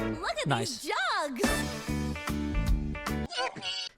Look at Nice. these jugs!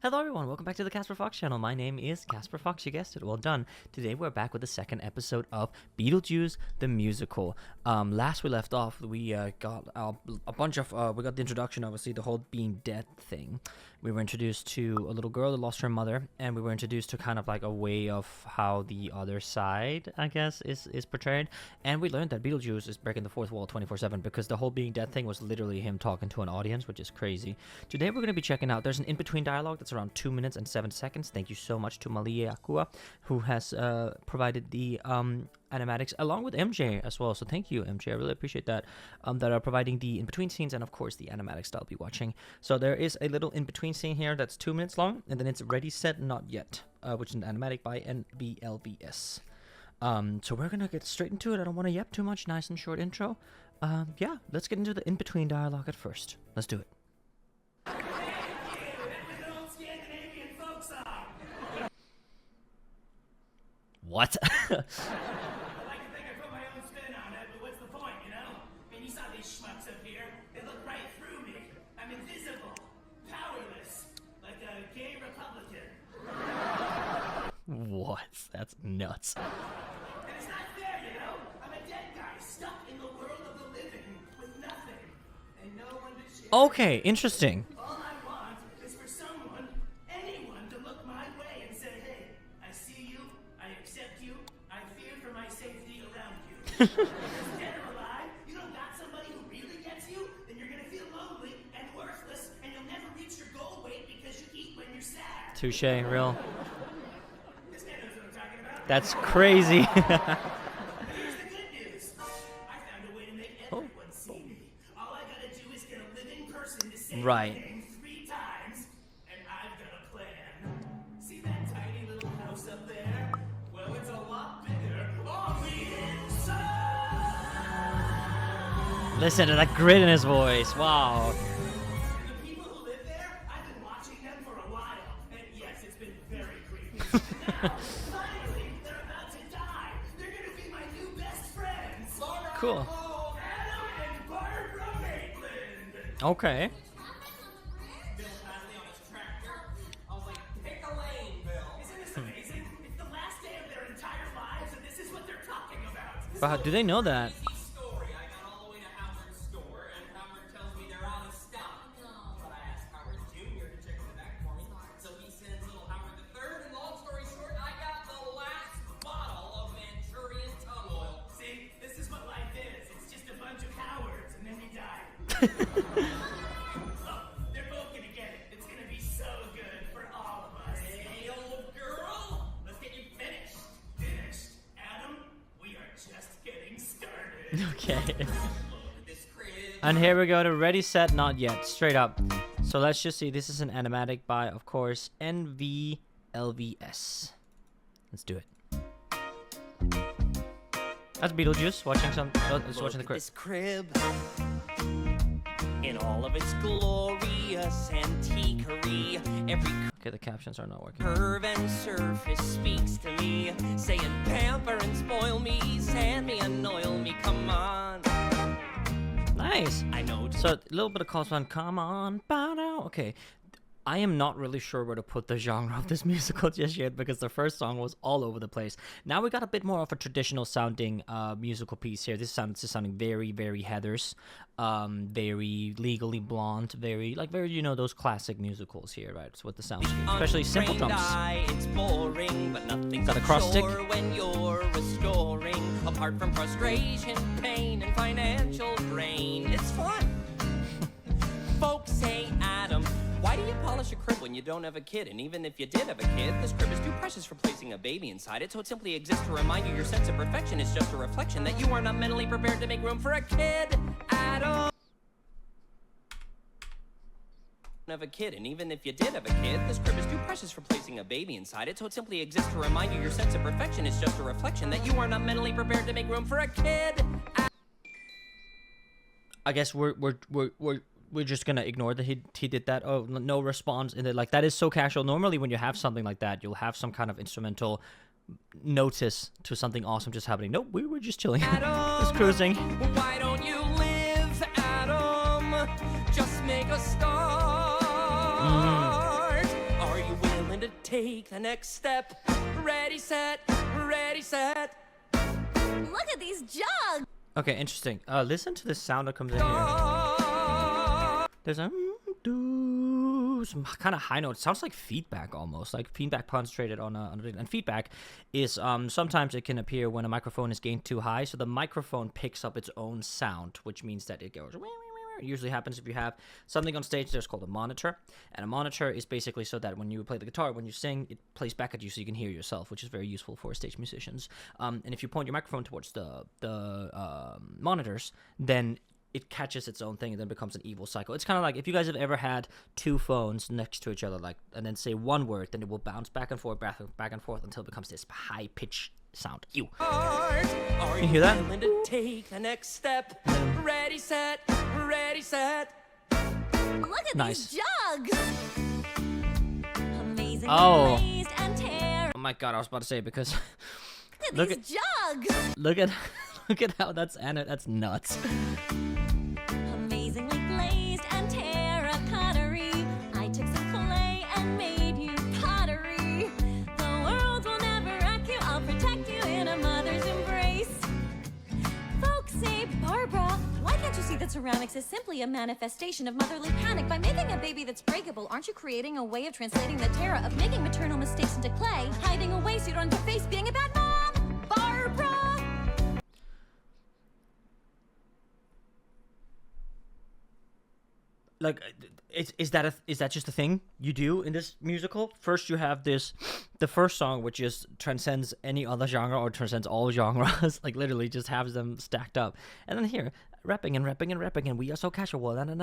Hello everyone, welcome back to the Casper Fox channel. My name is Casper Fox, you guessed it, well done. Today we're back with the second episode of Beetlejuice the Musical. Last we left off, we got a bunch of, we got the introduction, obviously, the whole being dead thing. We were introduced to a little girl that lost her mother, and we were introduced to kind of like a way of how the other side, I guess, is portrayed. And we learned that Beetlejuice is breaking the fourth wall 24/7 because the whole being dead thing was literally him talking to an audience, which is crazy. Today we're going to be checking out, there's an in-between dialogue that's around 2 minutes and 7 seconds. Thank you so much to Malia Akua, who has provided the animatics along with MJ as well. So thank you, MJ. I really appreciate that. That are providing the in-between scenes and of course the animatics that I'll be watching. So there is a little in-between scene here that's 2 minutes long, and then it's Ready, Set, Not Yet, which is an animatic by NBLBS. So we're gonna get straight into it. I don't want to yap too much. Nice and short intro. Yeah, let's get into the in-between dialogue at first. Let's do it. What? I like to think I put my own spin on it, but what's the point, you know? I mean, you saw these schmucks up here. They look right through me. I'm invisible, powerless, like a gay Republican. What? That's nuts. And it's not fair, you know? I'm a dead guy stuck in the world of the living with nothing and no one to share. Okay, interesting. All I want is for someone, anyone, to look my way and say, hey, I see you, I accept you, I fear for my safety around you. Because dead or alive, you don't got somebody who really gets you, then you're gonna feel lonely and worthless, and you'll never reach your goal weight because you eat when you're sad. Touche, real. This guy knows what I'm talking about. That's crazy. Here's the good news. I found a way to make everyone see me. All I gotta do is get a living person to say Right. my name 3 times, and I've got a plan. See that tiny little house up there? Well, it's a lot bigger on the inside. Listen to that grit in his voice. Wow. The people who live there, I've been watching them for a while, and yes, it's been very creepy. Now, finally, they're about to die. They're gonna be my new best friends. Cool. Adam and Barbara Maitland. Okay. Bill finally on his tractor. I was like, pick a lane, Bill. Isn't this amazing? It's the last day of their entire lives, and this is what they're talking about. But do they know that? Story. I got all the way to Howard's store, and Howard tells me they're out of stock. But I asked Howard Jr. to check in the back for me, so he sends little Howard the third. And long story short, I got the last bottle of Manchurian tongue oil. See, this is what life is. It's just a bunch of cowards, and then we die. Oh, they're both gonna get it. It's gonna be so good for all of us. Hey, old girl, let's get you finished. Finished. Adam, we are just getting started. Okay. This crib. And here we go to Ready, Set, Not Yet. Straight up. So let's just see. This is an animatic by, of course, NVLVS. Let's do it. That's Beetlejuice watching some. Watching the clip. This crib in all of its glorious antiquery. Every Okay, the captions are not working. curve and surface speaks to me, saying pamper and spoil me, sand me and oil me, come on. Nice. I know. So a little bit of calls on. Come on, bow now. Okay. I am not really sure where to put the genre of this musical just yet because the first song was all over the place. Now we got a bit more of a traditional sounding musical piece here. This is sounding very, very Heathers, very Legally Blonde, very you know those classic musicals here, right? It's what the sounds, especially simple Untrained drums. eye, it's boring, but nothing's Got a cross stick? sure when you're restoring. Apart from frustration, pain, and financial drain, it's fun. Folks say, Adam, why do you polish a crib when you don't have a kid? And even if you did have a kid, this crib is too precious for placing a baby inside it, so it simply exists to remind you your sense of perfection is just a reflection that you are not mentally prepared to make room for a kid, Adam. Have a kid, and even if you did have a kid, this crib is too precious for placing a baby inside it, so it simply exists to remind you your sense of perfection is just a reflection that you are not mentally prepared to make room for a kid. I guess we're just gonna ignore that he did that. Oh, no response in it. Like, that is so casual. Normally when you have something like that, you'll have some kind of instrumental notice to something awesome just happening. Nope, we were just chilling. Adam, just cruising. why don't you live, Adam? start. Are you willing to take the next step? Ready, set, ready, set. Look at these jugs! Okay, interesting. Listen to the sound that comes in here. There's a some kind of high note. It sounds like feedback almost, like feedback concentrated on a. And feedback is sometimes it can appear when a microphone is gained too high, so the microphone picks up its own sound, which means that it goes. It usually happens if you have something on stage. There's called a monitor, and a monitor is basically so that when you play the guitar, when you sing, it plays back at you so you can hear yourself, which is very useful for stage musicians. And if you point your microphone towards the monitors, then it catches its own thing and then becomes an evil cycle. It's kind of like if you guys have ever had two phones next to each other, like, and then say one word, then it will bounce back and forth until it becomes this high pitch sound. Ew. Are you hear that? willing to take the next step? Ready, set, ready, set. Look at Nice. these jugs! Amazingly Oh. glazed and Oh my god, I was about to say because Look at these jugs! look at how that's nuts. Amazingly glazed and terracottery. I took some clay and made you pottery. The world will never wreck you. I'll protect you in a mother's embrace. Folks say, Barbara, why can't you see that ceramics is simply a manifestation of motherly panic? By making a baby that's breakable, aren't you creating a way of translating the terror of making maternal mistakes into clay? Hiding away so you don't have to face being a bad mom? Barbara! Like, is that just a thing you do in this musical? First, you have the first song, which just transcends any other genre or transcends all genres, like literally just has them stacked up. And then here, rapping and rapping and rapping, and we are so casual. And on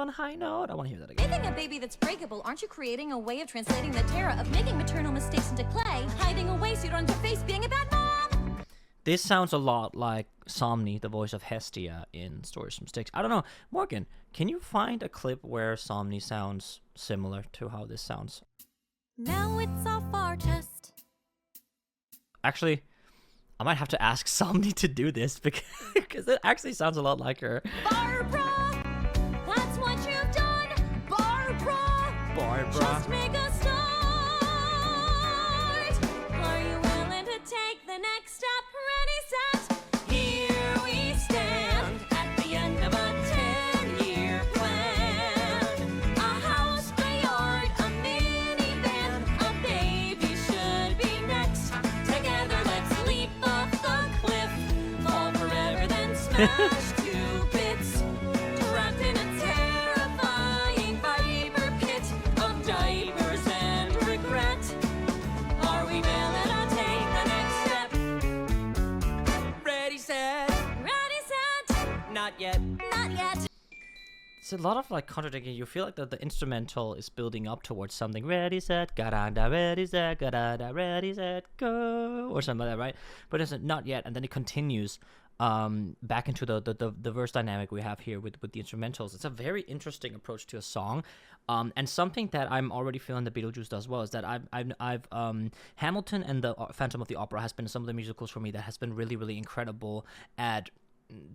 a high note, I want to hear that again. Making a baby that's breakable, aren't you creating a way of translating the terror of making maternal mistakes into clay? Hiding away so you don't have to face being a bad mom? This sounds a lot like Somni, the voice of Hestia in Stories from Styx. I don't know. Morgan, can you find a clip where Somni sounds similar to how this sounds? Now it's off our test. Actually, I might have to ask Somni to do this because it actually sounds a lot like her. Barbara! That's what you've done! Barbara! Just make a start! Are you willing to take the next step? Ready, set! Here we stand at the end of a 10-year plan. A house, a yard, a minivan, a baby should be next. Together, let's leap off the cliff, fall forever, then smash to bits. Trapped in a terrifying fiber pit of diapers and regret. Are we willing to take the next step? Ready, set, Ready, set! not yet. Not yet. It's a lot of like contradicting. You feel like the instrumental is building up towards something. Ready, set, ga-da-da, ready, set, ga-da-da, ready, set, go, or something like that, right? But it's not yet, and then it continues back into the verse dynamic we have here with the instrumentals. It's a very interesting approach to a song, and something that I'm already feeling that Beetlejuice does well is that I've Hamilton and the Phantom of the Opera has been some of the musicals for me that has been really incredible at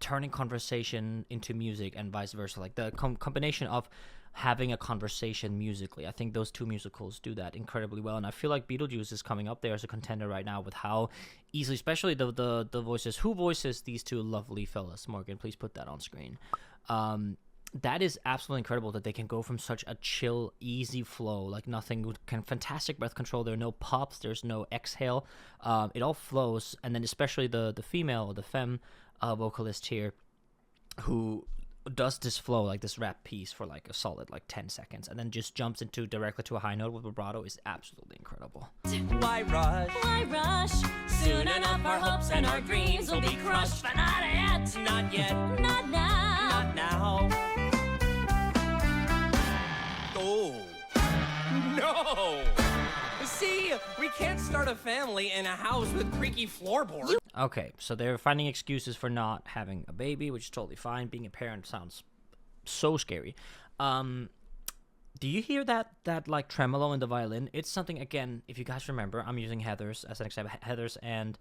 turning conversation into music and vice versa, like the combination of having a conversation musically. I think those two musicals do that incredibly well, and I feel like Beetlejuice is coming up there as a contender right now with how easily, especially the voices. Who voices these two lovely fellas? Morgan, please put that on screen. That is absolutely incredible that they can go from such a chill, easy flow, like nothing, fantastic breath control. There are no pops, there's no exhale. It all flows, and then especially the female, or the femme vocalist here, who does this flow, like this rap piece for like a solid like 10 seconds, and then just jumps into directly to a high note with vibrato, is absolutely incredible. Why rush? Why rush? Soon enough our hopes and our dreams will be crushed, but not yet. Not yet. Not now. Not now. Oh. No. See, we can't start a family in a house with creaky floorboards. Okay, so they're finding excuses for not having a baby, which is totally fine. Being a parent sounds so scary. Do you hear that like tremolo in the violin? It's something, again, if you guys remember, I'm using Heather's as an example. Heather's and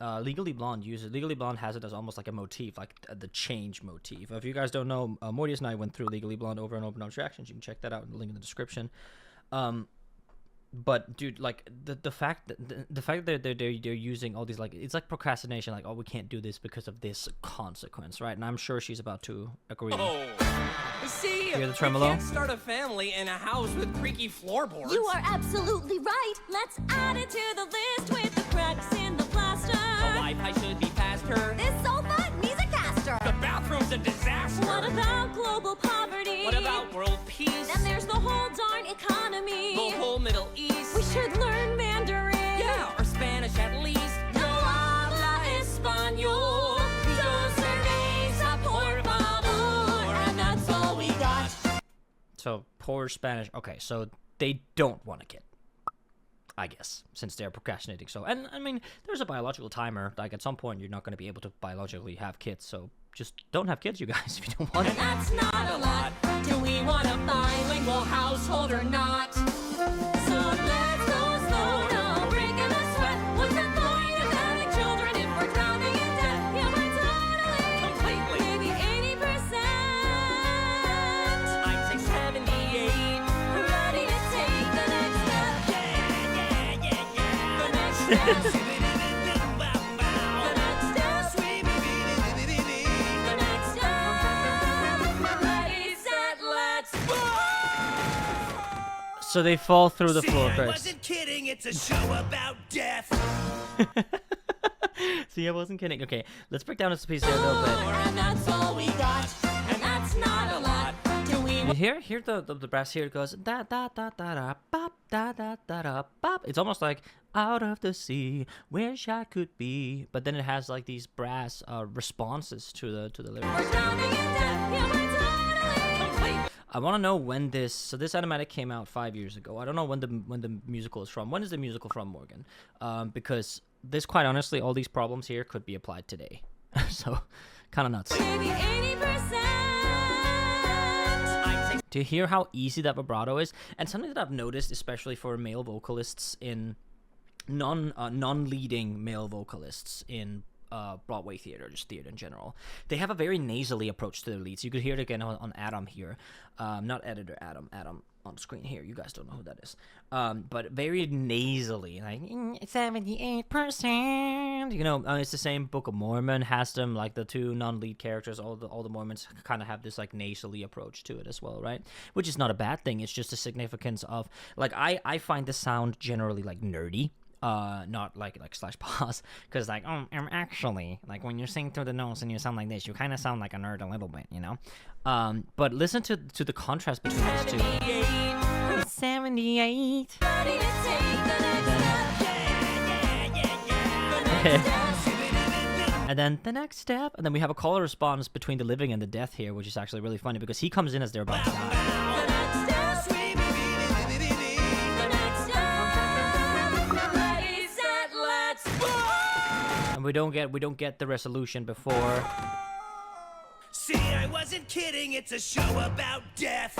Legally Blonde uses Legally Blonde has it as almost like a motif, like the change motif. If you guys don't know, Mortius and I went through Legally Blonde over and over in Obnoxious Reactions. You can check that out in the link in the description. But dude, like the fact that they're using all these, like, it's like procrastination, like, oh, we can't do this because of this consequence, right? And I'm sure she's about to agree. Oh. See, Hear the we tremolo? can't start a family in a house with creaky floorboards. You are absolutely right. Let's add it to the list with the cracks in the plaster. The Wi-Fi should be faster. This sofa needs a caster. The bathroom's a disaster. What about global poverty? What about world peace? Then there's the whole darn economy. The whole Middle East. We should learn Mandarin. Yeah, or Spanish at least. No habla español. Dos cerveza por favor. And that's all we got. So poor Spanish. Okay, so they don't want a kid, I guess, since they're procrastinating. So, and I mean, there's a biological timer. Like, at some point, you're not going to be able to biologically have kids. So just don't have kids, you guys, if you don't want And it. that's not a lot. Do we want a bilingual household or not? So let's go slow, no breaking a sweat. What's the point of having children if we're drowning in debt? Yeah, we're Completely. maybe 80%. I'd say 78. Ready to take the next step. The next step. The next step. The next step. Ready, set, let's go. So they fall through the floor I first. wasn't kidding. It's a show about death. See, I wasn't kidding. Okay, let's break down this piece here a little bit. And that's all we got. And that's not a lot. Do we You hear the brass here. It goes da da da da da bop da da da da bop. It's almost like out of the sea, wish I could be. But then it has like these brass responses to the lyrics. We're drowning in debt. Yeah, we're totally. I want to know when this. So this animatic came out 5 years ago. I don't know when the musical is from. When is the musical from, Morgan? Because this, quite honestly, all these problems here could be applied today. So, kind of nuts. Maybe 80%. To hear how easy that vibrato is, and something that I've noticed, especially for male vocalists in non-leading male vocalists in Broadway theater, just theater in general, they have a very nasally approach to their leads. You could hear it again on Adam here, not editor Adam on screen here. You guys don't know who that is, but very nasally, like 78%. You know, it's the same. Book of Mormon has them, like the two non-lead characters. All the Mormons kind of have this like nasally approach to it as well, right? Which is not a bad thing. It's just the significance of, like, I find the sound generally like nerdy. Not like slash pause, because like, actually, like, when you sing through the nose and you sound like this, you kind of sound like a nerd a little bit, you know. But listen to the contrast between these two. 78. Ready to take the next step. And then the next step, and then we have a call and response between the living and the death here, which is actually really funny because he comes in as they're about to die. The next step. The next step. Ready, set, let's go. And we don't get the resolution before. See, I wasn't kidding. It's a show about death.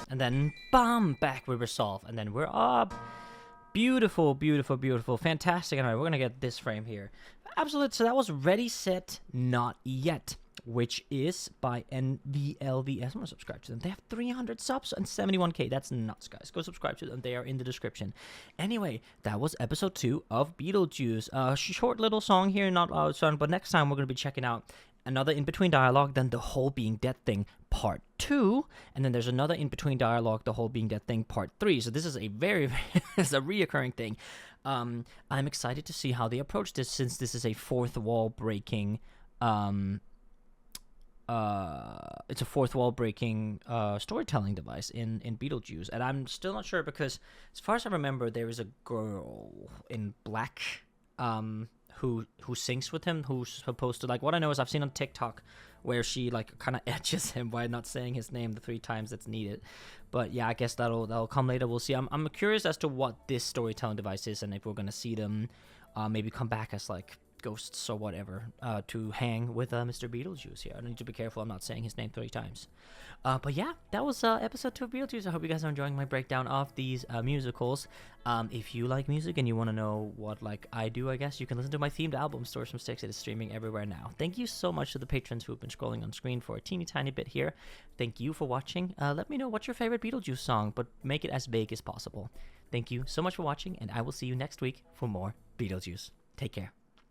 And then, bam, back we resolve. And then we're up. Beautiful, beautiful, beautiful. Fantastic. All right, we're going to get this frame here. Absolute. So that was Ready, Set, Not Yet, which is by NVLVS. I'm going to subscribe to them. They have 300 subs and 71K. That's nuts, guys. Go subscribe to them. They are in the description. Anyway, that was episode 2 of Beetlejuice. Short little song here, not loud song, but next time we're going to be checking out another in-between dialogue, then the whole being dead thing part 2, and then there's another in-between dialogue, the whole being dead thing part 3. So this is a very it's a reoccurring thing. I'm excited to see how they approach this, since this is a fourth wall breaking it's a fourth wall breaking storytelling device in Beetlejuice. And I'm still not sure, because as far as I remember, there is a girl in black who sings with him, who's supposed to, like, what I know is I've seen on TikTok where she like kind of edges him by not saying his name the 3 times that's needed. But yeah, I guess that'll come later. We'll see. I'm curious as to what this storytelling device is, and if we're gonna see them maybe come back as like ghosts or whatever to hang with Mr. Beetlejuice here. I need to be careful I'm not saying his name 3 times. But yeah, that was episode 2 of Beetlejuice. I hope you guys are enjoying my breakdown of these musicals. If you like music and you want to know what like I do, I guess you can listen to my themed album, Stories from Styx. It is streaming everywhere now. Thank you so much to the patrons who have been scrolling on screen for a teeny tiny bit here. Thank you for watching. Let me know what's your favorite Beetlejuice song, but make it as big as possible. Thank you so much for watching, and I will see you next week for more Beetlejuice. Take care.